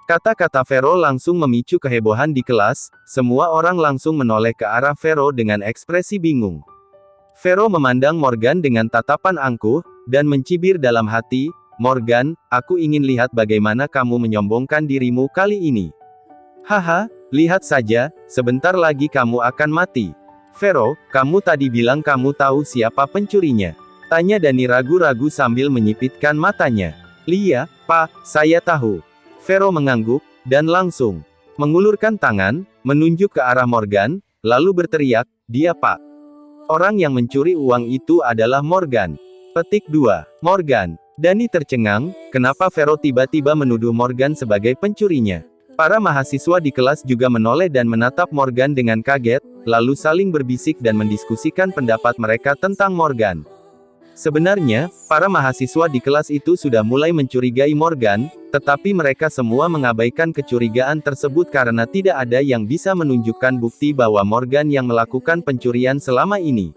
Kata-kata Vero langsung memicu kehebohan di kelas, semua orang langsung menoleh ke arah Vero dengan ekspresi bingung. Vero memandang Morgan dengan tatapan angkuh, dan mencibir dalam hati, "Morgan, aku ingin lihat bagaimana kamu menyombongkan dirimu kali ini. Haha, lihat saja, sebentar lagi kamu akan mati." "Vero, kamu tadi bilang kamu tahu siapa pencurinya?" tanya Dani ragu-ragu sambil menyipitkan matanya. "Iya, Pak, saya tahu." Vero mengangguk, dan langsung mengulurkan tangan, menunjuk ke arah Morgan, lalu berteriak, "Dia Pak. Orang yang mencuri uang itu adalah Morgan." Petik 2. Morgan. Dani tercengang, kenapa Vero tiba-tiba menuduh Morgan sebagai pencurinya. Para mahasiswa di kelas juga menoleh dan menatap Morgan dengan kaget, lalu saling berbisik dan mendiskusikan pendapat mereka tentang Morgan. Sebenarnya, para mahasiswa di kelas itu sudah mulai mencurigai Morgan, tetapi mereka semua mengabaikan kecurigaan tersebut karena tidak ada yang bisa menunjukkan bukti bahwa Morgan yang melakukan pencurian selama ini.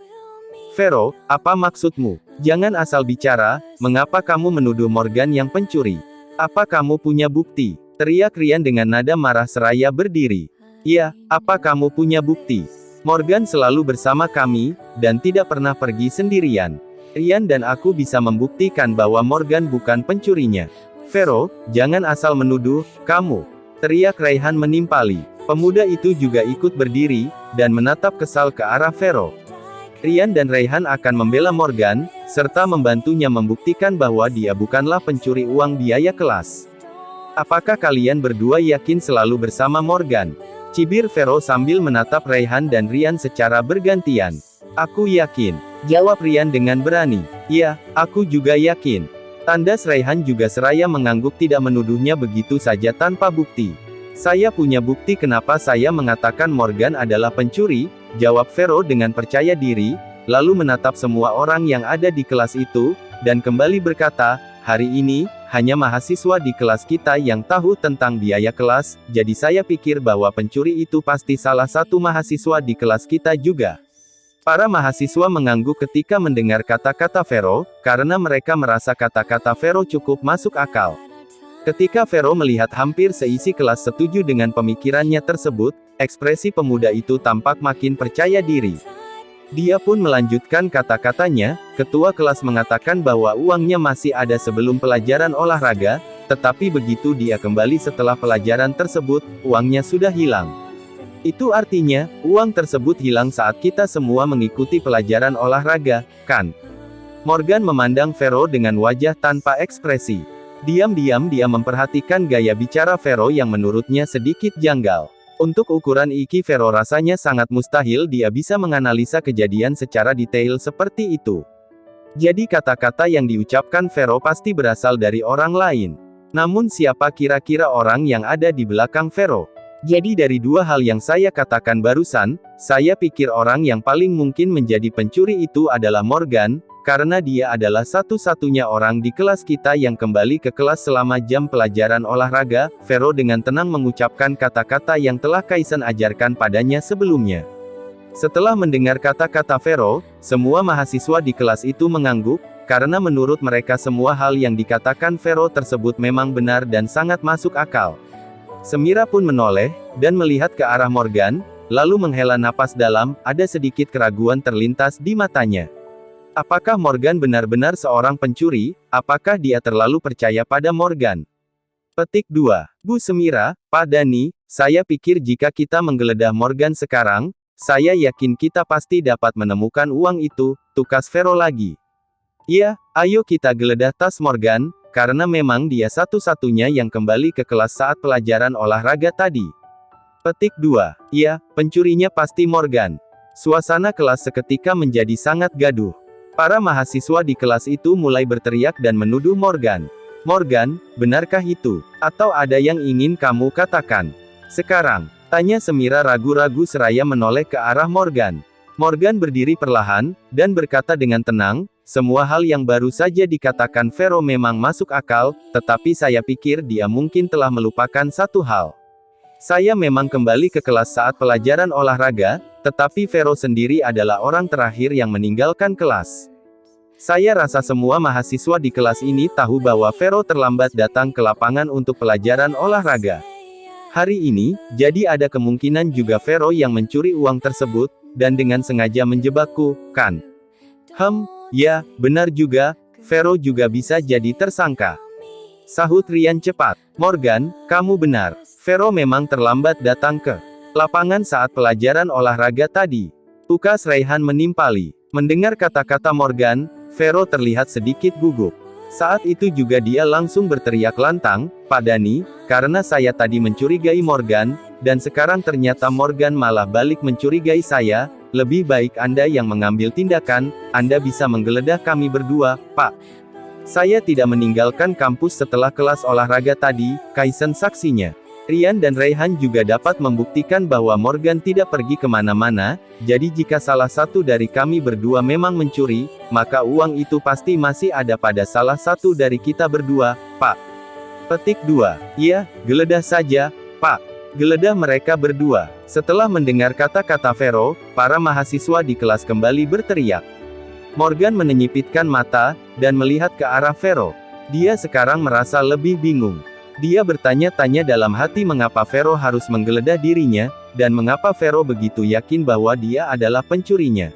"Vero, apa maksudmu? Jangan asal bicara, mengapa kamu menuduh Morgan yang pencuri? Apa kamu punya bukti?" teriak Ryan dengan nada marah seraya berdiri. "Iya, apa kamu punya bukti? Morgan selalu bersama kami, dan tidak pernah pergi sendirian. Ryan dan aku bisa membuktikan bahwa Morgan bukan pencurinya." "Vero, jangan asal menuduh, kamu!" teriak Rayhan menimpali. Pemuda itu juga ikut berdiri, dan menatap kesal ke arah Vero. Ryan dan Rayhan akan membela Morgan, serta membantunya membuktikan bahwa dia bukanlah pencuri uang biaya kelas. "Apakah kalian berdua yakin selalu bersama Morgan?" cibir Vero sambil menatap Rayhan dan Ryan secara bergantian. "Aku yakin," jawab Ryan dengan berani. "Iya, aku juga yakin." Tandas Rayhan juga seraya mengangguk tidak menuduhnya begitu saja tanpa bukti. "Saya punya bukti kenapa saya mengatakan Morgan adalah pencuri," jawab Vero dengan percaya diri, lalu menatap semua orang yang ada di kelas itu, dan kembali berkata, "Hari ini, hanya mahasiswa di kelas kita yang tahu tentang biaya kelas, jadi saya pikir bahwa pencuri itu pasti salah satu mahasiswa di kelas kita juga." Para mahasiswa mengangguk ketika mendengar kata-kata Vero, karena mereka merasa kata-kata Vero cukup masuk akal. Ketika Vero melihat hampir seisi kelas setuju dengan pemikirannya tersebut, ekspresi pemuda itu tampak makin percaya diri. Dia pun melanjutkan kata-katanya, "Ketua kelas mengatakan bahwa uangnya masih ada sebelum pelajaran olahraga, tetapi begitu dia kembali setelah pelajaran tersebut, uangnya sudah hilang. Itu artinya, uang tersebut hilang saat kita semua mengikuti pelajaran olahraga, kan?" Morgan memandang Vero dengan wajah tanpa ekspresi. Diam-diam dia memperhatikan gaya bicara Vero yang menurutnya sedikit janggal. Untuk ukuran IQ Vero rasanya sangat mustahil dia bisa menganalisa kejadian secara detail seperti itu. Jadi kata-kata yang diucapkan Vero pasti berasal dari orang lain. Namun siapa kira-kira orang yang ada di belakang Vero? Jadi dari dua hal yang saya katakan barusan, saya pikir orang yang paling mungkin menjadi pencuri itu adalah Morgan, karena dia adalah satu-satunya orang di kelas kita yang kembali ke kelas selama jam pelajaran olahraga. Vero dengan tenang mengucapkan kata-kata yang telah Kaisen ajarkan padanya sebelumnya. Setelah mendengar kata-kata Vero, semua mahasiswa di kelas itu mengangguk, karena menurut mereka semua hal yang dikatakan Vero tersebut memang benar dan sangat masuk akal. Semira pun menoleh, dan melihat ke arah Morgan, lalu menghela napas dalam, ada sedikit keraguan terlintas di matanya. Apakah Morgan benar-benar seorang pencuri? Apakah dia terlalu percaya pada Morgan? Petik 2. Bu Semira, Pak Dani, saya pikir jika kita menggeledah Morgan sekarang, saya yakin kita pasti dapat menemukan uang itu, tukas Vero lagi. "Iya, ayo kita geledah tas Morgan, karena memang dia satu-satunya yang kembali ke kelas saat pelajaran olahraga tadi." Petik 2. "Iya, pencurinya pasti Morgan." Suasana kelas seketika menjadi sangat gaduh. Para mahasiswa di kelas itu mulai berteriak dan menuduh Morgan. "Morgan, benarkah itu? Atau ada yang ingin kamu katakan sekarang?" tanya Semira ragu-ragu seraya menoleh ke arah Morgan. Morgan berdiri perlahan, dan berkata dengan tenang, "Semua hal yang baru saja dikatakan Vero memang masuk akal, tetapi saya pikir dia mungkin telah melupakan satu hal. Saya memang kembali ke kelas saat pelajaran olahraga, tetapi Vero sendiri adalah orang terakhir yang meninggalkan kelas. Saya rasa semua mahasiswa di kelas ini tahu bahwa Vero terlambat datang ke lapangan untuk pelajaran olahraga hari ini, jadi ada kemungkinan juga Vero yang mencuri uang tersebut, dan dengan sengaja menjebakku, kan? Ya, benar juga, Vero juga bisa jadi tersangka. Sahut Ryan cepat. Morgan, kamu benar. Vero memang terlambat datang ke lapangan saat pelajaran olahraga tadi. Tukas Rayhan menimpali. Mendengar kata-kata Morgan, Vero terlihat sedikit gugup. Saat itu juga dia langsung berteriak lantang, "Pak Dani, karena saya tadi mencurigai Morgan, dan sekarang ternyata Morgan malah balik mencurigai saya, lebih baik Anda yang mengambil tindakan, Anda bisa menggeledah kami berdua, Pak. Saya tidak meninggalkan kampus setelah kelas olahraga tadi," Kaisen saksinya. Ryan dan Rayhan juga dapat membuktikan bahwa Morgan tidak pergi kemana-mana, jadi jika salah satu dari kami berdua memang mencuri, maka uang itu pasti masih ada pada salah satu dari kita berdua, Pak. Petik 2. Iya, geledah saja, Pak. Geledah mereka berdua. Setelah mendengar kata-kata Vero, para mahasiswa di kelas kembali berteriak. Morgan menyipitkan mata, dan melihat ke arah Vero. Dia sekarang merasa lebih bingung. Dia bertanya-tanya dalam hati mengapa Vero harus menggeledah dirinya, dan mengapa Vero begitu yakin bahwa dia adalah pencurinya.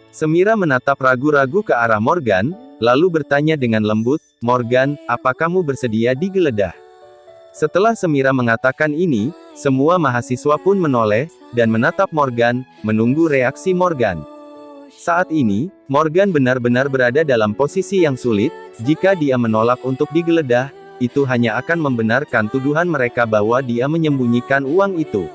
Semira menatap ragu-ragu ke arah Morgan, lalu bertanya dengan lembut, "Morgan, apa kamu bersedia digeledah?" Setelah Semira mengatakan ini, semua mahasiswa pun menoleh, dan menatap Morgan, menunggu reaksi Morgan. Saat ini, Morgan benar-benar berada dalam posisi yang sulit. Jika dia menolak untuk digeledah, itu hanya akan membenarkan tuduhan mereka bahwa dia menyembunyikan uang itu.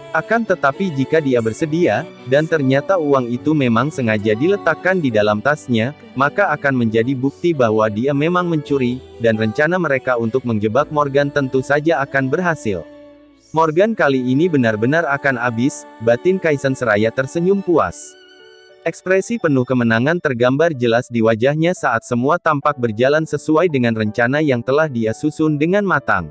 Akan tetapi jika dia bersedia, dan ternyata uang itu memang sengaja diletakkan di dalam tasnya, maka akan menjadi bukti bahwa dia memang mencuri, dan rencana mereka untuk menjebak Morgan tentu saja akan berhasil. Morgan kali ini benar-benar akan habis, batin Kaisen seraya tersenyum puas. Ekspresi penuh kemenangan tergambar jelas di wajahnya saat semua tampak berjalan sesuai dengan rencana yang telah dia susun dengan matang.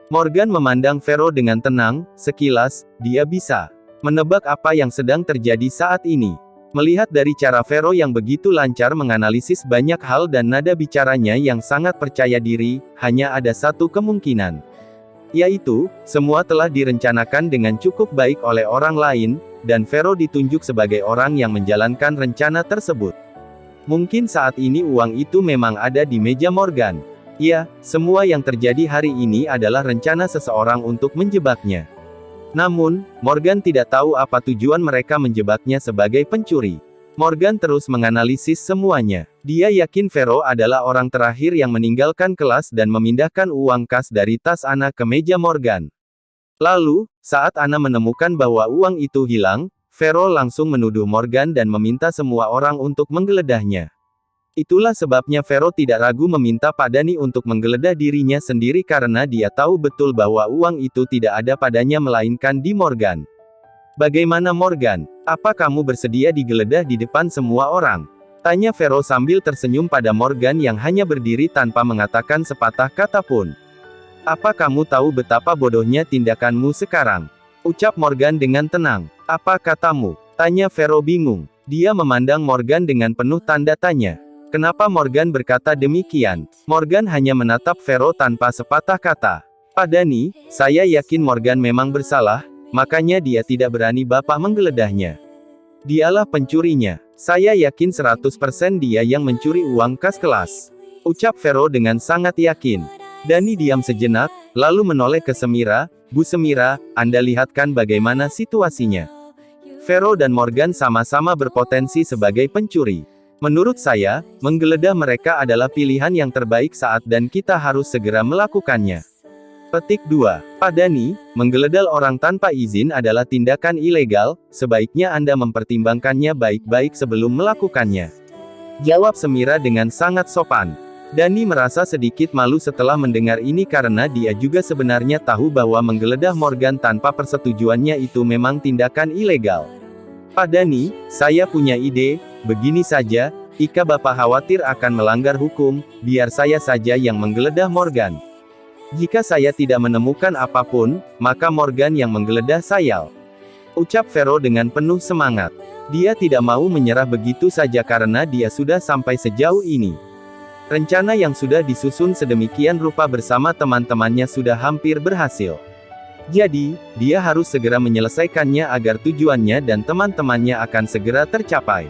Morgan memandang Vero dengan tenang, sekilas, dia bisa menebak apa yang sedang terjadi saat ini. Melihat dari cara Vero yang begitu lancar menganalisis banyak hal dan nada bicaranya yang sangat percaya diri, hanya ada satu kemungkinan. Yaitu, semua telah direncanakan dengan cukup baik oleh orang lain, dan Vero ditunjuk sebagai orang yang menjalankan rencana tersebut. Mungkin saat ini uang itu memang ada di meja Morgan. Ya, semua yang terjadi hari ini adalah rencana seseorang untuk menjebaknya. Namun, Morgan tidak tahu apa tujuan mereka menjebaknya sebagai pencuri. Morgan terus menganalisis semuanya. Dia yakin Vero adalah orang terakhir yang meninggalkan kelas dan memindahkan uang kas dari tas Ana ke meja Morgan. Lalu, saat Ana menemukan bahwa uang itu hilang, Vero langsung menuduh Morgan dan meminta semua orang untuk menggeledahnya. Itulah sebabnya Vero tidak ragu meminta Pak Dani untuk menggeledah dirinya sendiri karena dia tahu betul bahwa uang itu tidak ada padanya melainkan di Morgan. "Bagaimana Morgan? Apa kamu bersedia digeledah di depan semua orang?" tanya Vero sambil tersenyum pada Morgan yang hanya berdiri tanpa mengatakan sepatah kata pun. "Apa kamu tahu betapa bodohnya tindakanmu sekarang?" ucap Morgan dengan tenang. "Apa katamu?" tanya Vero bingung. Dia memandang Morgan dengan penuh tanda tanya. Kenapa Morgan berkata demikian? Morgan hanya menatap Vero tanpa sepatah kata. "Pak Dani, saya yakin Morgan memang bersalah, makanya dia tidak berani Bapak menggeledahnya. Dialah pencurinya. Saya yakin 100% dia yang mencuri uang kas kelas," ucap Vero dengan sangat yakin. Dani diam sejenak, lalu menoleh ke Semira. "Bu Semira, Anda lihatkan bagaimana situasinya. Vero dan Morgan sama-sama berpotensi sebagai pencuri. Menurut saya, menggeledah mereka adalah pilihan yang terbaik saat dan kita harus segera melakukannya." Petik 2. Pak Dani, menggeledah orang tanpa izin adalah tindakan ilegal, sebaiknya Anda mempertimbangkannya baik-baik sebelum melakukannya, jawab Semira dengan sangat sopan. Dani merasa sedikit malu setelah mendengar ini karena dia juga sebenarnya tahu bahwa menggeledah Morgan tanpa persetujuannya itu memang tindakan ilegal. "Pak Dani, saya punya ide, begini saja, jika Bapak khawatir akan melanggar hukum, biar saya saja yang menggeledah Morgan. Jika saya tidak menemukan apapun, maka Morgan yang menggeledah sayal. Ucap Vero dengan penuh semangat. Dia tidak mau menyerah begitu saja karena dia sudah sampai sejauh ini. Rencana yang sudah disusun sedemikian rupa bersama teman-temannya sudah hampir berhasil. Jadi, dia harus segera menyelesaikannya agar tujuannya dan teman-temannya akan segera tercapai.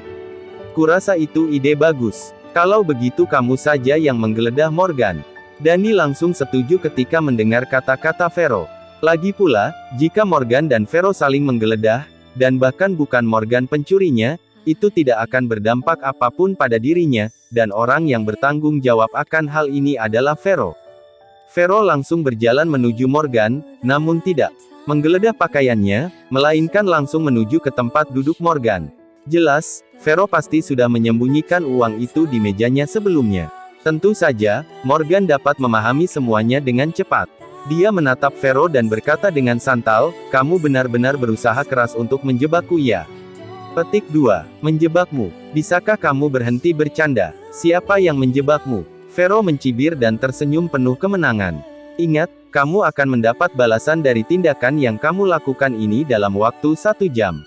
Kurasa itu ide bagus. Kalau begitu kamu saja yang menggeledah Morgan. Danny langsung setuju ketika mendengar kata-kata Vero. Lagi pula, jika Morgan dan Vero saling menggeledah, dan bahkan bukan Morgan pencurinya, itu tidak akan berdampak apapun pada dirinya, dan orang yang bertanggung jawab akan hal ini adalah Vero. Vero langsung berjalan menuju Morgan, namun tidak menggeledah pakaiannya, melainkan langsung menuju ke tempat duduk Morgan. Jelas, Vero pasti sudah menyembunyikan uang itu di mejanya sebelumnya. Tentu saja, Morgan dapat memahami semuanya dengan cepat. Dia menatap Vero dan berkata dengan santai, "Kamu benar-benar berusaha keras untuk menjebakku ya?" Petik 2. Menjebakmu. Bisakah kamu berhenti bercanda? Siapa yang menjebakmu? Vero mencibir dan tersenyum penuh kemenangan. Ingat, kamu akan mendapat balasan dari tindakan yang kamu lakukan ini dalam waktu 1 jam.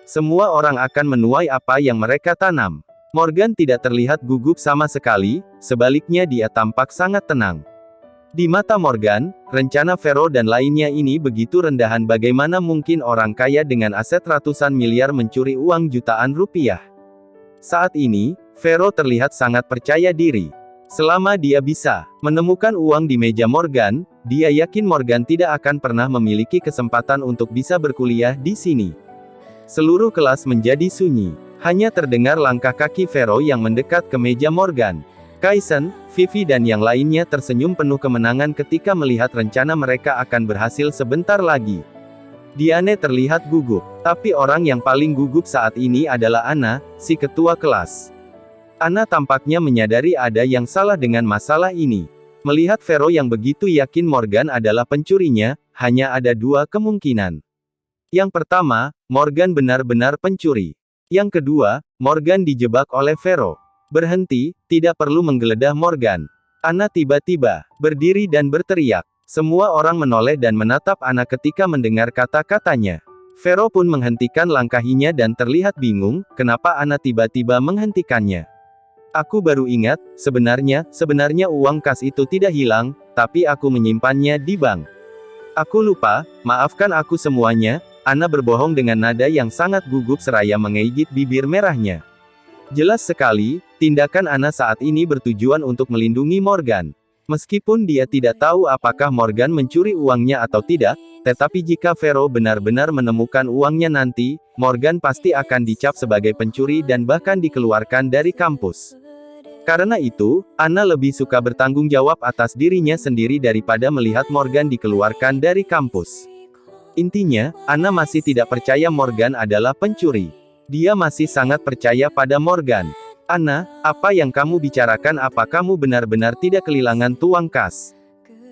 Semua orang akan menuai apa yang mereka tanam. Morgan tidak terlihat gugup sama sekali, sebaliknya dia tampak sangat tenang. Di mata Morgan, rencana Vero dan lainnya ini begitu rendahan bagaimana mungkin orang kaya dengan aset ratusan miliar mencuri uang jutaan rupiah. Saat ini, Vero terlihat sangat percaya diri. Selama dia bisa menemukan uang di meja Morgan, dia yakin Morgan tidak akan pernah memiliki kesempatan untuk bisa berkuliah di sini. Seluruh kelas menjadi sunyi. Hanya terdengar langkah kaki Vero yang mendekat ke meja Morgan. Kaisen, Vivi dan yang lainnya tersenyum penuh kemenangan ketika melihat rencana mereka akan berhasil sebentar lagi. Diane terlihat gugup, tapi orang yang paling gugup saat ini adalah Anna, si ketua kelas. Anna tampaknya menyadari ada yang salah dengan masalah ini. Melihat Vero yang begitu yakin Morgan adalah pencurinya, hanya ada 2 kemungkinan. Yang pertama, Morgan benar-benar pencuri. Yang kedua, Morgan dijebak oleh Vero. Berhenti, tidak perlu menggeledah Morgan. Anna tiba-tiba berdiri dan berteriak. Semua orang menoleh dan menatap Anna ketika mendengar kata-katanya. Vero pun menghentikan langkahnya dan terlihat bingung, kenapa Anna tiba-tiba menghentikannya. Aku baru ingat, sebenarnya uang kas itu tidak hilang, tapi aku menyimpannya di bank. Aku lupa, maafkan aku semuanya. Anna berbohong dengan nada yang sangat gugup seraya menggigit bibir merahnya. Jelas sekali, tindakan Anna saat ini bertujuan untuk melindungi Morgan. Meskipun dia tidak tahu apakah Morgan mencuri uangnya atau tidak, tetapi jika Vero benar-benar menemukan uangnya nanti, Morgan pasti akan dicap sebagai pencuri dan bahkan dikeluarkan dari kampus. Karena itu, Anna lebih suka bertanggung jawab atas dirinya sendiri daripada melihat Morgan dikeluarkan dari kampus. Intinya, Anna masih tidak percaya Morgan adalah pencuri. Dia masih sangat percaya pada Morgan. Anna, apa yang kamu bicarakan? Apa kamu benar-benar tidak kehilangan uang kas?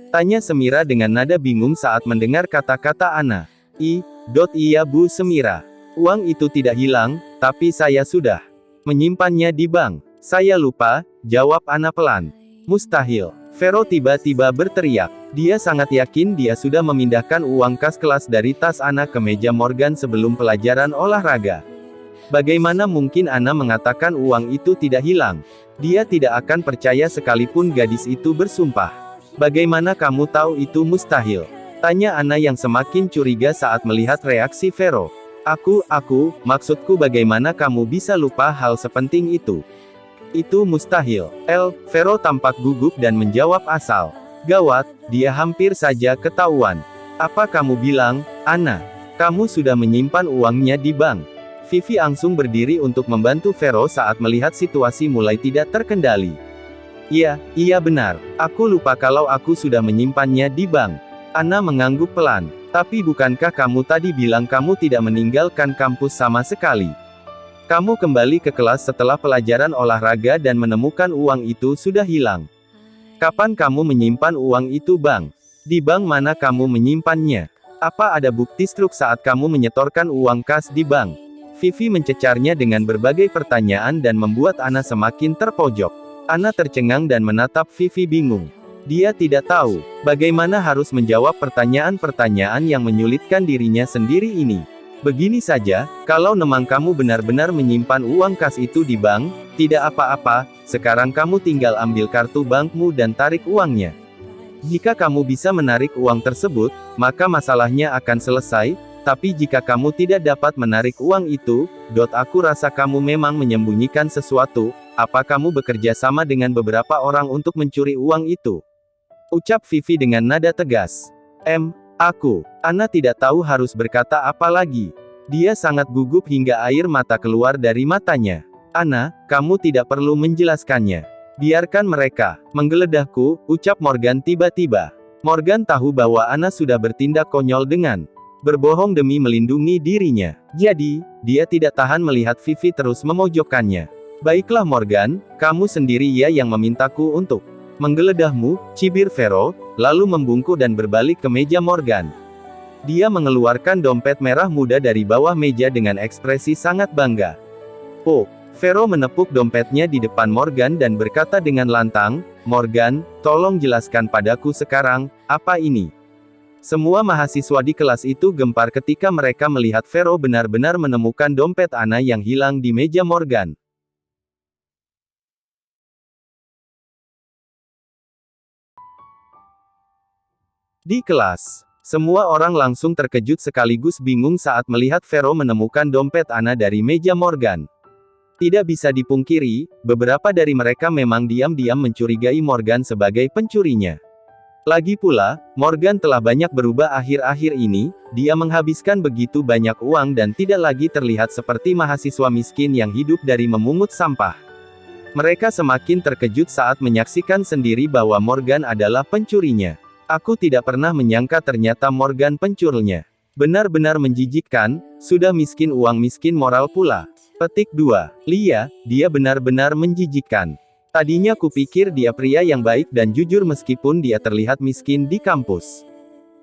Tanya Semira dengan nada bingung saat mendengar kata-kata Anna. Iya Bu Semira. Uang itu tidak hilang, tapi saya sudah menyimpannya di bank. Saya lupa, jawab Anna pelan. Mustahil. Vero tiba-tiba berteriak. Dia sangat yakin dia sudah memindahkan uang kas kelas dari tas Anna ke meja Morgan sebelum pelajaran olahraga. Bagaimana mungkin Anna mengatakan uang itu tidak hilang? Dia tidak akan percaya sekalipun gadis itu bersumpah. Bagaimana kamu tahu itu mustahil? Tanya Anna yang semakin curiga saat melihat reaksi Vero. Maksudku bagaimana kamu bisa lupa hal sepenting itu? Itu mustahil. Vero tampak gugup dan menjawab asal. Gawat, dia hampir saja ketahuan. Apa kamu bilang, Anna? Kamu sudah menyimpan uangnya di bank? Vivi langsung berdiri untuk membantu Vero saat melihat situasi mulai tidak terkendali. Iya benar. Aku lupa kalau aku sudah menyimpannya di bank. Anna mengangguk pelan. Tapi bukankah kamu tadi bilang kamu tidak meninggalkan kampus sama sekali? Kamu kembali ke kelas setelah pelajaran olahraga dan menemukan uang itu sudah hilang. Kapan kamu menyimpan uang itu, Bang? Di bank mana kamu menyimpannya? Apa ada bukti struk saat kamu menyetorkan uang kas di bank? Vivi mencecarnya dengan berbagai pertanyaan dan membuat Anna semakin terpojok. Anna tercengang dan menatap Vivi bingung. Dia tidak tahu bagaimana harus menjawab pertanyaan-pertanyaan yang menyulitkan dirinya sendiri ini. Begini saja, kalau memang kamu benar-benar menyimpan uang kas itu di bank, tidak apa-apa, sekarang kamu tinggal ambil kartu bankmu dan tarik uangnya. Jika kamu bisa menarik uang tersebut, maka masalahnya akan selesai, tapi jika kamu tidak dapat menarik uang itu, aku rasa kamu memang menyembunyikan sesuatu. Apa kamu bekerja sama dengan beberapa orang untuk mencuri uang itu? Ucap Vivi dengan nada tegas. Aku. Ana tidak tahu harus berkata apa lagi. Dia sangat gugup hingga air mata keluar dari matanya. Ana, kamu tidak perlu menjelaskannya. Biarkan mereka menggeledahku, ucap Morgan tiba-tiba. Morgan tahu bahwa Ana sudah bertindak konyol dengan berbohong demi melindungi dirinya. Jadi, dia tidak tahan melihat Vivi terus memojokkannya. Baiklah Morgan, kamu sendiri ya yang memintaku untuk menggeledahmu, cibir Vero, lalu membungkuk dan berbalik ke meja Morgan. Dia mengeluarkan dompet merah muda dari bawah meja dengan ekspresi sangat bangga. Oh, Vero menepuk dompetnya di depan Morgan dan berkata dengan lantang, Morgan, tolong jelaskan padaku sekarang, apa ini? Semua mahasiswa di kelas itu gempar ketika mereka melihat Vero benar-benar menemukan dompet Ana yang hilang di meja Morgan. Di kelas, semua orang langsung terkejut sekaligus bingung saat melihat Vero menemukan dompet Ana dari meja Morgan. Tidak bisa dipungkiri, beberapa dari mereka memang diam-diam mencurigai Morgan sebagai pencurinya. Lagi pula, Morgan telah banyak berubah akhir-akhir ini, dia menghabiskan begitu banyak uang dan tidak lagi terlihat seperti mahasiswa miskin yang hidup dari memungut sampah. Mereka semakin terkejut saat menyaksikan sendiri bahwa Morgan adalah pencurinya. Aku tidak pernah menyangka ternyata Morgan pencurinya. Benar-benar menjijikkan, sudah miskin uang miskin moral pula. Petik 2. Lia, dia benar-benar menjijikkan. Tadinya kupikir dia pria yang baik dan jujur meskipun dia terlihat miskin di kampus.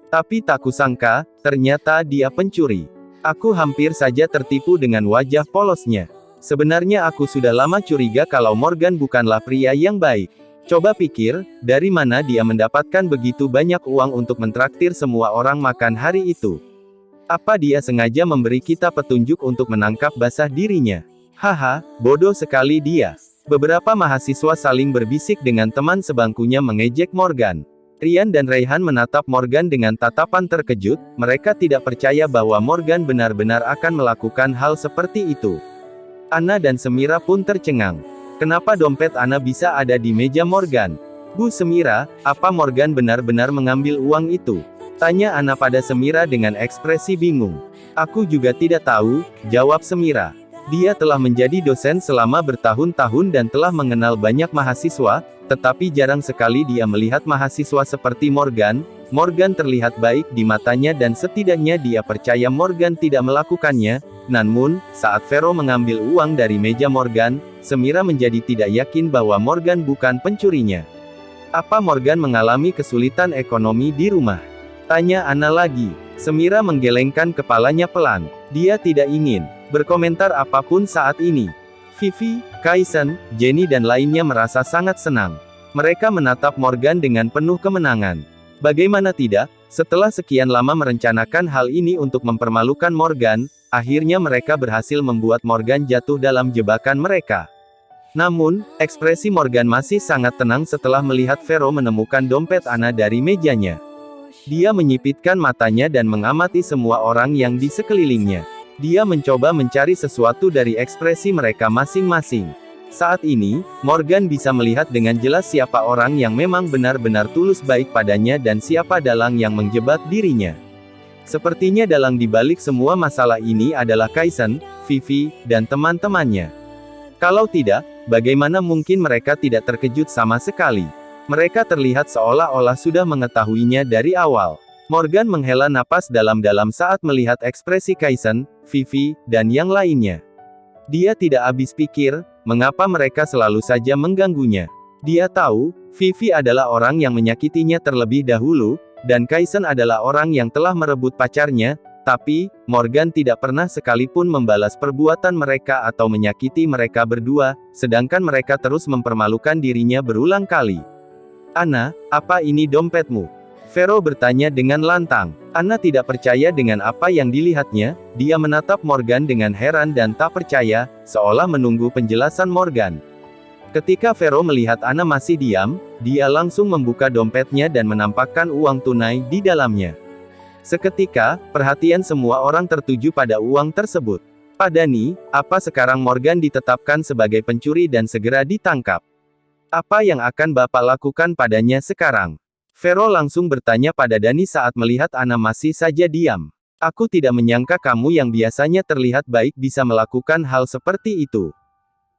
Tapi tak kusangka, ternyata dia pencuri. Aku hampir saja tertipu dengan wajah polosnya. Sebenarnya aku sudah lama curiga kalau Morgan bukanlah pria yang baik. Coba pikir, dari mana dia mendapatkan begitu banyak uang untuk mentraktir semua orang makan hari itu? Apa dia sengaja memberi kita petunjuk untuk menangkap basah dirinya? Haha, bodoh sekali dia. Beberapa mahasiswa saling berbisik dengan teman sebangkunya mengejek Morgan. Rian dan Raihan menatap Morgan dengan tatapan terkejut, mereka tidak percaya bahwa Morgan benar-benar akan melakukan hal seperti itu. Ana dan Semira pun tercengang. Kenapa dompet Ana bisa ada di meja Morgan? Bu Semira, apa Morgan benar-benar mengambil uang itu? Tanya Ana pada Semira dengan ekspresi bingung. Aku juga tidak tahu, jawab Semira. Dia telah menjadi dosen selama bertahun-tahun dan telah mengenal banyak mahasiswa, tetapi jarang sekali dia melihat mahasiswa seperti Morgan. Morgan terlihat baik di matanya dan setidaknya dia percaya Morgan tidak melakukannya. Namun, saat Vero mengambil uang dari meja Morgan, Semira menjadi tidak yakin bahwa Morgan bukan pencurinya. Apa Morgan mengalami kesulitan ekonomi di rumah? Tanya Ana lagi. Semira menggelengkan kepalanya pelan. Dia tidak ingin berkomentar apapun saat ini. Vivi, Kaisen, Jenny dan lainnya merasa sangat senang. Mereka menatap Morgan dengan penuh kemenangan. Bagaimana tidak, setelah sekian lama merencanakan hal ini untuk mempermalukan Morgan, akhirnya mereka berhasil membuat Morgan jatuh dalam jebakan mereka. Namun, ekspresi Morgan masih sangat tenang setelah melihat Vero menemukan dompet Ana dari mejanya. Dia menyipitkan matanya dan mengamati semua orang yang di sekelilingnya. Dia mencoba mencari sesuatu dari ekspresi mereka masing-masing. Saat ini, Morgan bisa melihat dengan jelas siapa orang yang memang benar-benar tulus baik padanya dan siapa dalang yang menjebak dirinya. Sepertinya dalang dibalik semua masalah ini adalah Kaisen, Vivi, dan teman-temannya. Kalau tidak, bagaimana mungkin mereka tidak terkejut sama sekali? Mereka terlihat seolah-olah sudah mengetahuinya dari awal. Morgan menghela napas dalam-dalam saat melihat ekspresi Kaisen, Vivi, dan yang lainnya. Dia tidak habis pikir, mengapa mereka selalu saja mengganggunya. Dia tahu, Vivi adalah orang yang menyakitinya terlebih dahulu, dan Kaisen adalah orang yang telah merebut pacarnya, tapi, Morgan tidak pernah sekalipun membalas perbuatan mereka atau menyakiti mereka berdua, sedangkan mereka terus mempermalukan dirinya berulang kali. Anna, apa ini dompetmu? Vero bertanya dengan lantang. Anna tidak percaya dengan apa yang dilihatnya, dia menatap Morgan dengan heran dan tak percaya, seolah menunggu penjelasan Morgan. Ketika Vero melihat Anna masih diam, dia langsung membuka dompetnya dan menampakkan uang tunai di dalamnya. Seketika, perhatian semua orang tertuju pada uang tersebut. Pak Dani, apa sekarang Morgan ditetapkan sebagai pencuri dan segera ditangkap? Apa yang akan Bapak lakukan padanya sekarang? Vero langsung bertanya pada Dani saat melihat Anna masih saja diam. Aku tidak menyangka kamu yang biasanya terlihat baik bisa melakukan hal seperti itu.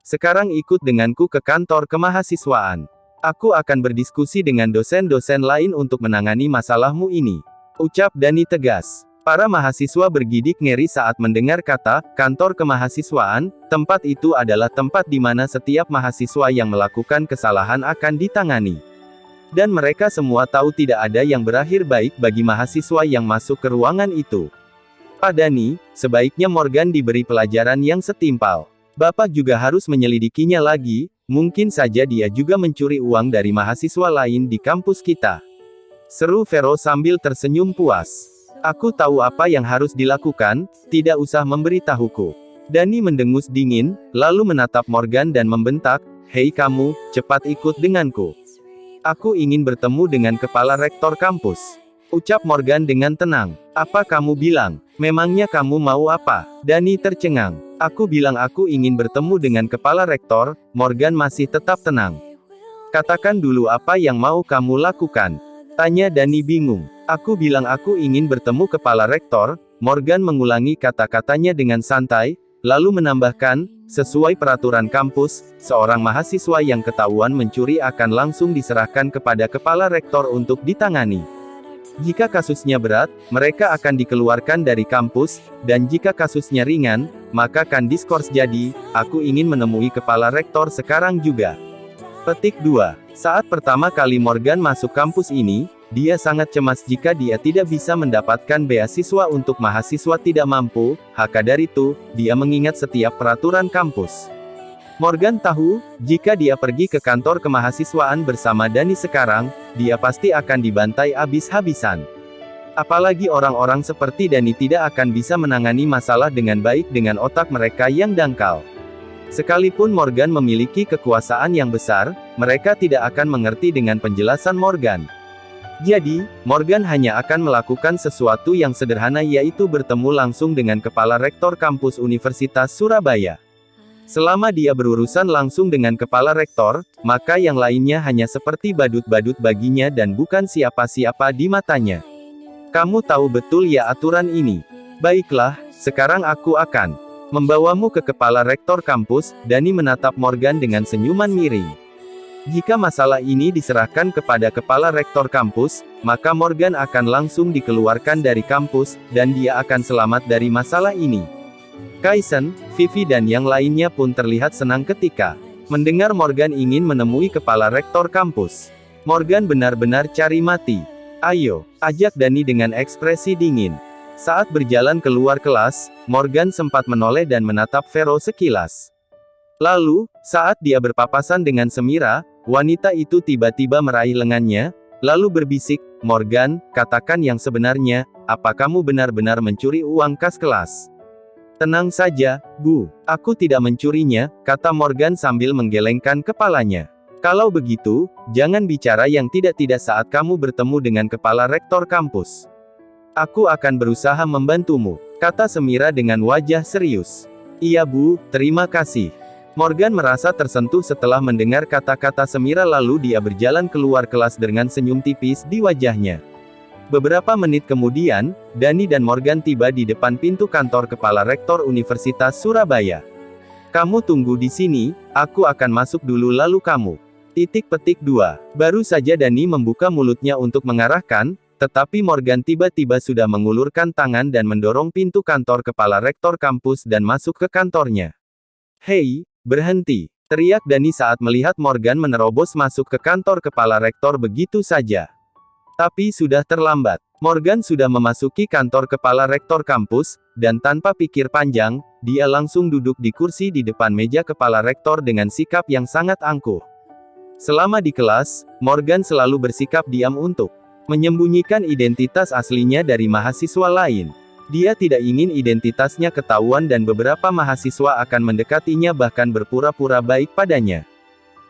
Sekarang ikut denganku ke kantor kemahasiswaan. Aku akan berdiskusi dengan dosen-dosen lain untuk menangani masalahmu ini. Ucap Dani tegas. Para mahasiswa bergidik ngeri saat mendengar kata kantor kemahasiswaan. Tempat itu adalah tempat di mana setiap mahasiswa yang melakukan kesalahan akan ditangani. Dan mereka semua tahu tidak ada yang berakhir baik bagi mahasiswa yang masuk ke ruangan itu. Pak Dani, sebaiknya Morgan diberi pelajaran yang setimpal. Bapak juga harus menyelidikinya lagi, mungkin saja dia juga mencuri uang dari mahasiswa lain di kampus kita. Seru Vero sambil tersenyum puas. Aku tahu apa yang harus dilakukan, tidak usah memberitahuku. Dani mendengus dingin, lalu menatap Morgan dan membentak, hei kamu, cepat ikut denganku. Aku ingin bertemu dengan kepala rektor kampus. Ucap Morgan dengan tenang. Apa kamu bilang? Memangnya kamu mau apa? Dani tercengang. Aku bilang aku ingin bertemu dengan kepala rektor. Morgan masih tetap tenang. Katakan dulu apa yang mau kamu lakukan. Tanya Dani bingung. Aku bilang aku ingin bertemu kepala rektor. Morgan mengulangi kata-katanya dengan santai, lalu menambahkan, sesuai peraturan kampus, seorang mahasiswa yang ketahuan mencuri akan langsung diserahkan kepada kepala rektor untuk ditangani. Jika kasusnya berat, mereka akan dikeluarkan dari kampus, dan jika kasusnya ringan, maka akan diskors. Jadi, aku ingin menemui kepala rektor sekarang juga. Petik 2. Saat pertama kali Morgan masuk kampus ini, dia sangat cemas jika dia tidak bisa mendapatkan beasiswa untuk mahasiswa tidak mampu, maka dari itu, dia mengingat setiap peraturan kampus. Morgan tahu, jika dia pergi ke kantor kemahasiswaan bersama Dani sekarang, dia pasti akan dibantai habis-habisan. Apalagi orang-orang seperti Dani tidak akan bisa menangani masalah dengan baik dengan otak mereka yang dangkal. Sekalipun Morgan memiliki kekuasaan yang besar, mereka tidak akan mengerti dengan penjelasan Morgan. Jadi, Morgan hanya akan melakukan sesuatu yang sederhana yaitu bertemu langsung dengan kepala rektor kampus Universitas Surabaya. Selama dia berurusan langsung dengan kepala rektor, maka yang lainnya hanya seperti badut-badut baginya dan bukan siapa-siapa di matanya. Kamu tahu betul ya aturan ini. Baiklah, sekarang aku akan membawamu ke kepala rektor kampus. Dani menatap Morgan dengan senyuman miring. Jika masalah ini diserahkan kepada kepala rektor kampus, maka Morgan akan langsung dikeluarkan dari kampus, dan dia akan selamat dari masalah ini. Kaisen, Vivi dan yang lainnya pun terlihat senang ketika mendengar Morgan ingin menemui kepala rektor kampus. Morgan benar-benar cari mati. Ayo, ajak Dani dengan ekspresi dingin. Saat berjalan keluar kelas, Morgan sempat menoleh dan menatap Vero sekilas. Lalu, saat dia berpapasan dengan Semira, wanita itu tiba-tiba meraih lengannya, lalu berbisik, Morgan, katakan yang sebenarnya, apa kamu benar-benar mencuri uang kas kelas? Tenang saja, Bu. Aku tidak mencurinya, kata Morgan sambil menggelengkan kepalanya. Kalau begitu, jangan bicara yang tidak-tidak saat kamu bertemu dengan kepala rektor kampus. Aku akan berusaha membantumu, kata Semira dengan wajah serius. Iya Bu, terima kasih. Morgan merasa tersentuh setelah mendengar kata-kata Semira lalu dia berjalan keluar kelas dengan senyum tipis di wajahnya. Beberapa menit kemudian, Dani dan Morgan tiba di depan pintu kantor kepala rektor Universitas Surabaya. Kamu tunggu di sini, aku akan masuk dulu lalu kamu. Petik 2. Baru saja Dani membuka mulutnya untuk mengarahkan, tetapi Morgan tiba-tiba sudah mengulurkan tangan dan mendorong pintu kantor kepala rektor kampus dan masuk ke kantornya. Hei, berhenti! Teriak Dani saat melihat Morgan menerobos masuk ke kantor kepala rektor begitu saja. Tapi sudah terlambat. Morgan sudah memasuki kantor kepala rektor kampus, dan tanpa pikir panjang, dia langsung duduk di kursi di depan meja kepala rektor dengan sikap yang sangat angkuh. Selama di kelas, Morgan selalu bersikap diam untuk menyembunyikan identitas aslinya dari mahasiswa lain. Dia tidak ingin identitasnya ketahuan dan beberapa mahasiswa akan mendekatinya bahkan berpura-pura baik padanya.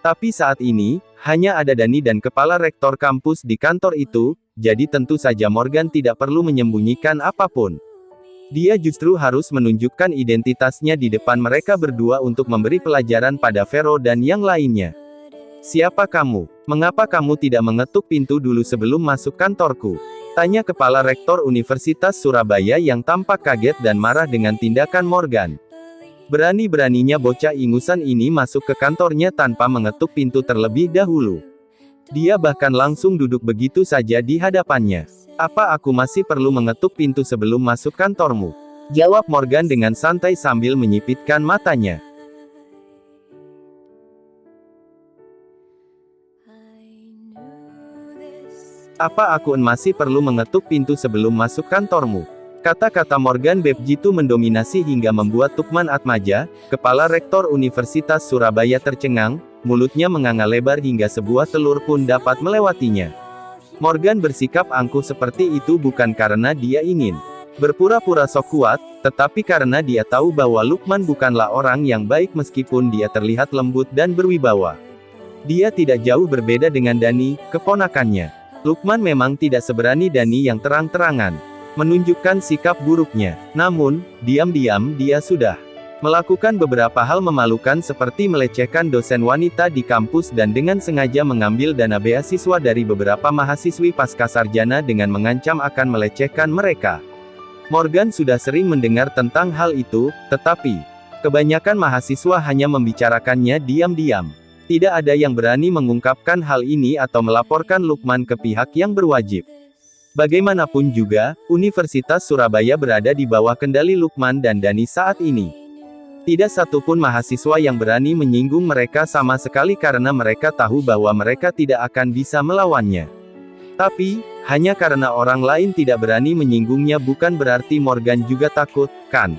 Tapi saat ini, hanya ada Dani dan kepala rektor kampus di kantor itu, jadi tentu saja Morgan tidak perlu menyembunyikan apapun. Dia justru harus menunjukkan identitasnya di depan mereka berdua untuk memberi pelajaran pada Vero dan yang lainnya. "Siapa kamu? Mengapa kamu tidak mengetuk pintu dulu sebelum masuk kantorku?" tanya kepala rektor Universitas Surabaya yang tampak kaget dan marah dengan tindakan Morgan. Berani-beraninya bocah ingusan ini masuk ke kantornya tanpa mengetuk pintu terlebih dahulu. Dia bahkan langsung duduk begitu saja di hadapannya. "Apa aku masih perlu mengetuk pintu sebelum masuk kantormu?" jawab Morgan dengan santai sambil menyipitkan matanya. "Apa aku masih perlu mengetuk pintu sebelum masuk kantormu?" Kata-kata Morgan begitu mendominasi hingga membuat Lukman Atmaja, kepala rektor Universitas Surabaya tercengang, mulutnya menganga lebar hingga sebuah telur pun dapat melewatinya. Morgan bersikap angkuh seperti itu bukan karena dia ingin berpura-pura sok kuat, tetapi karena dia tahu bahwa Lukman bukanlah orang yang baik meskipun dia terlihat lembut dan berwibawa. Dia tidak jauh berbeda dengan Dani, keponakannya. Lukman memang tidak seberani Dani yang terang-terangan menunjukkan sikap buruknya. Namun, diam-diam dia sudah melakukan beberapa hal memalukan seperti melecehkan dosen wanita di kampus dan dengan sengaja mengambil dana beasiswa dari beberapa mahasiswi pascasarjana dengan mengancam akan melecehkan mereka. Morgan sudah sering mendengar tentang hal itu, tetapi kebanyakan mahasiswa hanya membicarakannya diam-diam. Tidak ada yang berani mengungkapkan hal ini atau melaporkan Lukman ke pihak yang berwajib. Bagaimanapun juga, Universitas Surabaya berada di bawah kendali Lukman dan Dani saat ini. Tidak satupun mahasiswa yang berani menyinggung mereka sama sekali karena mereka tahu bahwa mereka tidak akan bisa melawannya. Tapi, hanya karena orang lain tidak berani menyinggungnya bukan berarti Morgan juga takut, kan?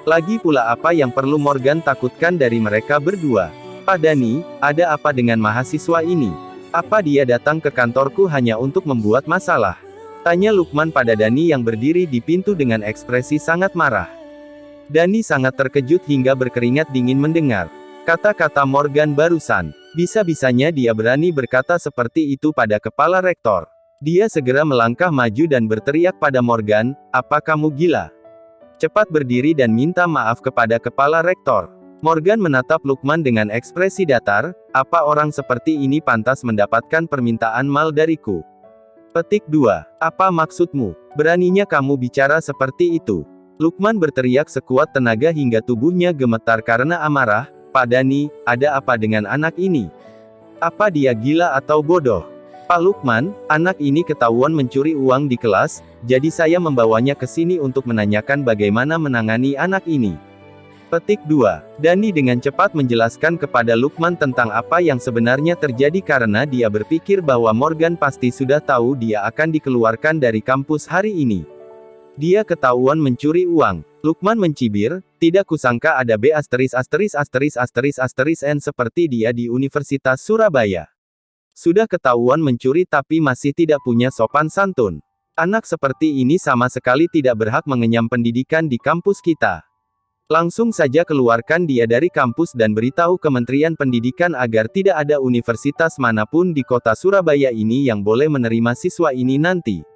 Lagi pula apa yang perlu Morgan takutkan dari mereka berdua? "Pak Dani, ada apa dengan mahasiswa ini? Apa dia datang ke kantorku hanya untuk membuat masalah?" tanya Lukman pada Dani yang berdiri di pintu dengan ekspresi sangat marah. Dani sangat terkejut hingga berkeringat dingin mendengar kata-kata Morgan barusan. Bisa-bisanya dia berani berkata seperti itu pada kepala rektor. Dia segera melangkah maju dan berteriak pada Morgan, "Apa kamu gila? Cepat berdiri dan minta maaf kepada kepala rektor." Morgan menatap Lukman dengan ekspresi datar, "Apa orang seperti ini pantas mendapatkan permintaan mal dariku?" Petik 2. "Apa maksudmu? Beraninya kamu bicara seperti itu?" Lukman berteriak sekuat tenaga hingga tubuhnya gemetar karena amarah. "Pak Dani, ada apa dengan anak ini? Apa dia gila atau bodoh?" "Pak Lukman, anak ini ketahuan mencuri uang di kelas, jadi saya membawanya ke sini untuk menanyakan bagaimana menangani anak ini." Petik 2. Dani dengan cepat menjelaskan kepada Lukman tentang apa yang sebenarnya terjadi karena dia berpikir bahwa Morgan pasti sudah tahu dia akan dikeluarkan dari kampus hari ini. "Dia ketahuan mencuri uang." Lukman mencibir, "Tidak kusangka ada B***** N seperti dia di Universitas Surabaya. Sudah ketahuan mencuri tapi masih tidak punya sopan santun. Anak seperti ini sama sekali tidak berhak mengenyam pendidikan di kampus kita. Langsung saja keluarkan dia dari kampus dan beritahu Kementerian Pendidikan agar tidak ada universitas manapun di kota Surabaya ini yang boleh menerima siswa ini nanti,"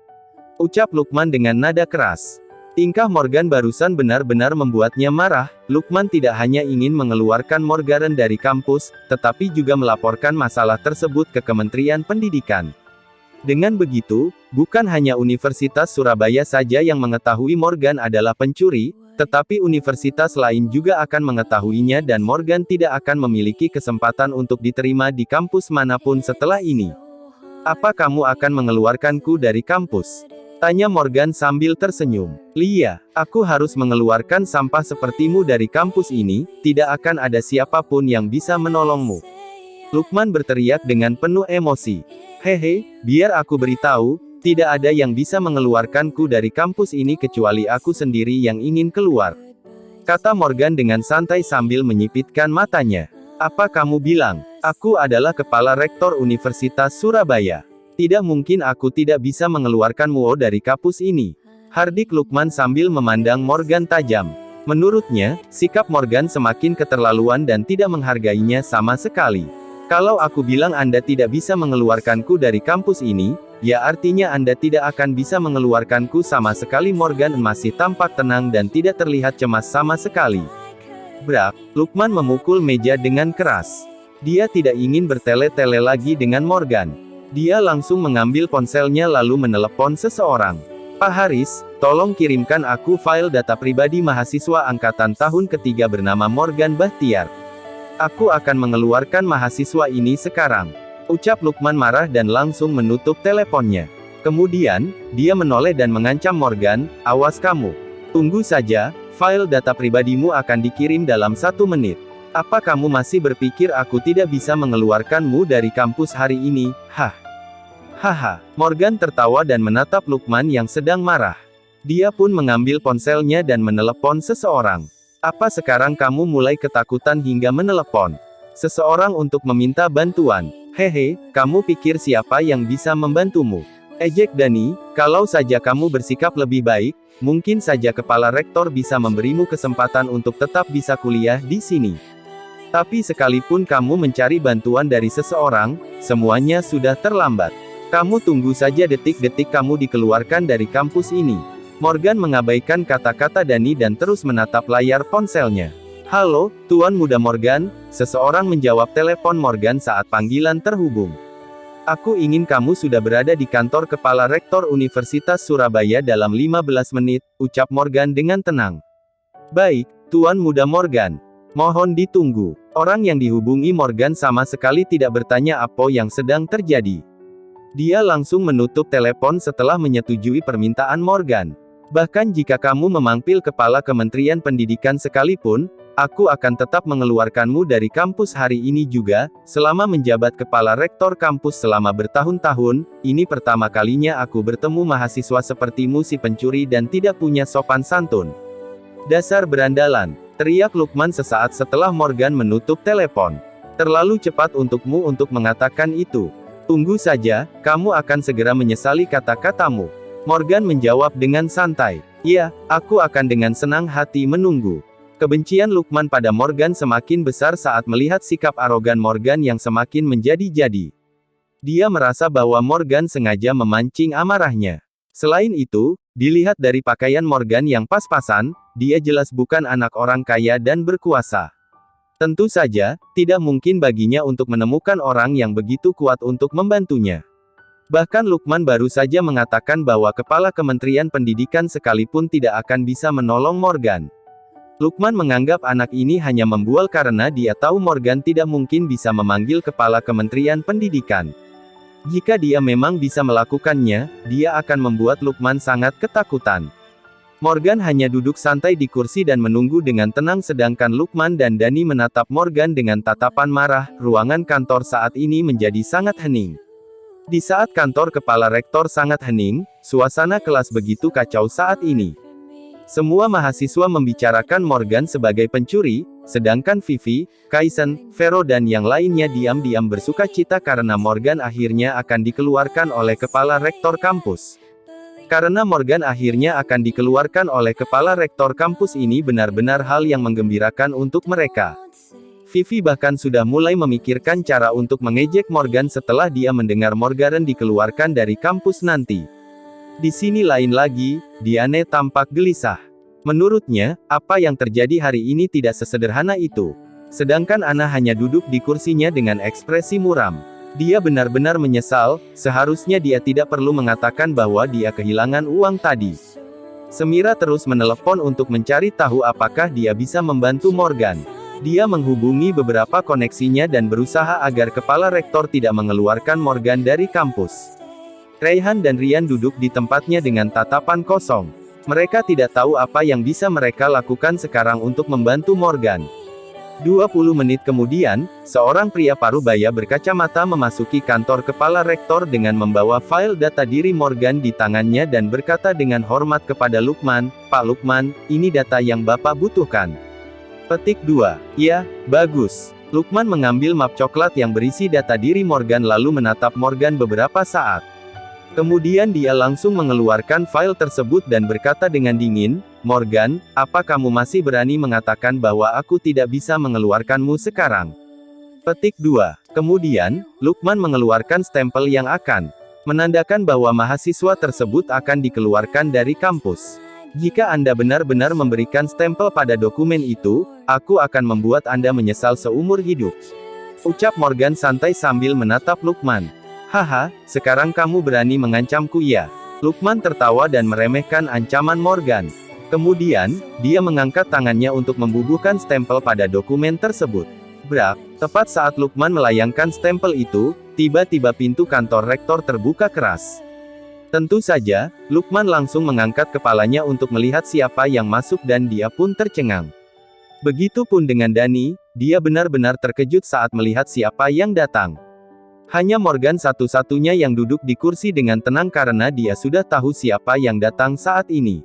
ucap Lukman dengan nada keras. Tingkah Morgan barusan benar-benar membuatnya marah. Lukman tidak hanya ingin mengeluarkan Morgan dari kampus, tetapi juga melaporkan masalah tersebut ke Kementerian Pendidikan. Dengan begitu, bukan hanya Universitas Surabaya saja yang mengetahui Morgan adalah pencuri, tetapi universitas lain juga akan mengetahuinya dan Morgan tidak akan memiliki kesempatan untuk diterima di kampus manapun setelah ini. "Apa kamu akan mengeluarkanku dari kampus?" tanya Morgan sambil tersenyum. "Lia, aku harus mengeluarkan sampah sepertimu dari kampus ini, tidak akan ada siapapun yang bisa menolongmu." Lukman berteriak dengan penuh emosi. "Hehe, biar aku beritahu, tidak ada yang bisa mengeluarkanku dari kampus ini kecuali aku sendiri yang ingin keluar," kata Morgan dengan santai sambil menyipitkan matanya. "Apa kamu bilang? Aku adalah kepala rektor Universitas Surabaya. Tidak mungkin aku tidak bisa mengeluarkanmu dari kampus ini. Hardik Lukman sambil memandang Morgan tajam. Menurutnya, sikap Morgan semakin keterlaluan dan tidak menghargainya sama sekali. Kalau aku bilang Anda tidak bisa mengeluarkanku dari kampus ini, ya artinya Anda tidak akan bisa mengeluarkanku sama sekali. Morgan masih tampak tenang dan tidak terlihat cemas sama sekali. Brak, Lukman memukul meja dengan keras. Dia tidak ingin bertele-tele lagi dengan Morgan. Dia langsung mengambil ponselnya lalu menelepon seseorang. Pak Haris, tolong kirimkan aku file data pribadi mahasiswa angkatan tahun ketiga bernama Morgan Bahtiar. Aku akan mengeluarkan mahasiswa ini sekarang. Ucap Lukman marah dan langsung menutup teleponnya. Kemudian, dia menoleh dan mengancam Morgan, awas kamu. Tunggu saja, file data pribadimu akan dikirim dalam 1 menit. Apa kamu masih berpikir aku tidak bisa mengeluarkanmu dari kampus hari ini? Hah? Haha. Morgan tertawa dan menatap Lukman yang sedang marah. Dia pun mengambil ponselnya dan menelepon seseorang. Apa sekarang kamu mulai ketakutan hingga menelepon seseorang untuk meminta bantuan? Hehe, kamu pikir siapa yang bisa membantumu? Ejek Dani, kalau saja kamu bersikap lebih baik, mungkin saja kepala rektor bisa memberimu kesempatan untuk tetap bisa kuliah di sini. Tapi sekalipun kamu mencari bantuan dari seseorang, semuanya sudah terlambat. Kamu tunggu saja detik-detik kamu dikeluarkan dari kampus ini. Morgan mengabaikan kata-kata Dani dan terus menatap layar ponselnya. Halo, Tuan Muda Morgan, seseorang menjawab telepon Morgan saat panggilan terhubung. Aku ingin kamu sudah berada di kantor kepala rektor Universitas Surabaya dalam 15 menit, ucap Morgan dengan tenang. Baik, Tuan Muda Morgan. Mohon ditunggu. Orang yang dihubungi Morgan sama sekali tidak bertanya apa yang sedang terjadi. Dia langsung menutup telepon setelah menyetujui permintaan Morgan. Bahkan jika kamu memanggil kepala Kementerian Pendidikan sekalipun, aku akan tetap mengeluarkanmu dari kampus hari ini juga. Selama menjabat kepala rektor kampus selama bertahun-tahun, ini pertama kalinya aku bertemu mahasiswa sepertimu si pencuri dan tidak punya sopan santun. Dasar berandalan, teriak Lukman sesaat setelah Morgan menutup telepon. Terlalu cepat untukmu untuk mengatakan itu. Tunggu saja, kamu akan segera menyesali kata-katamu. Morgan menjawab dengan santai. Ya, aku akan dengan senang hati menunggu. Kebencian Lukman pada Morgan semakin besar saat melihat sikap arogan Morgan yang semakin menjadi-jadi. Dia merasa bahwa Morgan sengaja memancing amarahnya. Selain itu, dilihat dari pakaian Morgan yang pas-pasan, dia jelas bukan anak orang kaya dan berkuasa. Tentu saja, tidak mungkin baginya untuk menemukan orang yang begitu kuat untuk membantunya. Bahkan Lukman baru saja mengatakan bahwa kepala Kementerian Pendidikan sekalipun tidak akan bisa menolong Morgan. Lukman menganggap anak ini hanya membual karena dia tahu Morgan tidak mungkin bisa memanggil kepala Kementerian Pendidikan. Jika dia memang bisa melakukannya, dia akan membuat Lukman sangat ketakutan. Morgan hanya duduk santai di kursi dan menunggu dengan tenang sedangkan Lukman dan Dani menatap Morgan dengan tatapan marah. Ruangan kantor saat ini menjadi sangat hening. Di saat kantor kepala rektor sangat hening, suasana kelas begitu kacau saat ini. Semua mahasiswa membicarakan Morgan sebagai pencuri, sedangkan Vivi, Kaisen, Vero dan yang lainnya diam-diam bersukacita karena Morgan akhirnya akan dikeluarkan oleh kepala rektor kampus. Karena Morgan akhirnya akan dikeluarkan oleh kepala rektor kampus ini benar-benar hal yang menggembirakan untuk mereka. Vivi bahkan sudah mulai memikirkan cara untuk mengejek Morgan setelah dia mendengar Morgan dikeluarkan dari kampus nanti. Di sini lain lagi, Diane tampak gelisah. Menurutnya, apa yang terjadi hari ini tidak sesederhana itu. Sedangkan Ana hanya duduk di kursinya dengan ekspresi muram. Dia benar-benar menyesal, seharusnya dia tidak perlu mengatakan bahwa dia kehilangan uang tadi. Semira terus menelepon untuk mencari tahu apakah dia bisa membantu Morgan. Dia menghubungi beberapa koneksinya dan berusaha agar kepala rektor tidak mengeluarkan Morgan dari kampus. Raihan dan Rian duduk di tempatnya dengan tatapan kosong. Mereka tidak tahu apa yang bisa mereka lakukan sekarang untuk membantu Morgan. 20 menit kemudian, seorang pria parubaya berkacamata memasuki kantor kepala rektor dengan membawa file data diri Morgan di tangannya dan berkata dengan hormat kepada Lukman, "Pak Lukman, ini data yang Bapak butuhkan." Petik 2. Ya, bagus. Lukman mengambil map coklat yang berisi data diri Morgan lalu menatap Morgan beberapa saat. Kemudian dia langsung mengeluarkan file tersebut dan berkata dengan dingin, "Morgan, apa kamu masih berani mengatakan bahwa aku tidak bisa mengeluarkanmu sekarang?" Petik 2. Kemudian, Lukman mengeluarkan stempel yang akan menandakan bahwa mahasiswa tersebut akan dikeluarkan dari kampus. "Jika Anda benar-benar memberikan stempel pada dokumen itu, aku akan membuat Anda menyesal seumur hidup," ucap Morgan santai sambil menatap Lukman. "Haha, sekarang kamu berani mengancamku ya?" Lukman tertawa dan meremehkan ancaman Morgan. Kemudian, dia mengangkat tangannya untuk membubuhkan stempel pada dokumen tersebut. Brak, tepat saat Lukman melayangkan stempel itu, tiba-tiba pintu kantor rektor terbuka keras. Tentu saja, Lukman langsung mengangkat kepalanya untuk melihat siapa yang masuk dan dia pun tercengang. Begitupun dengan Dani, dia benar-benar terkejut saat melihat siapa yang datang. Hanya Morgan satu-satunya yang duduk di kursi dengan tenang karena dia sudah tahu siapa yang datang saat ini.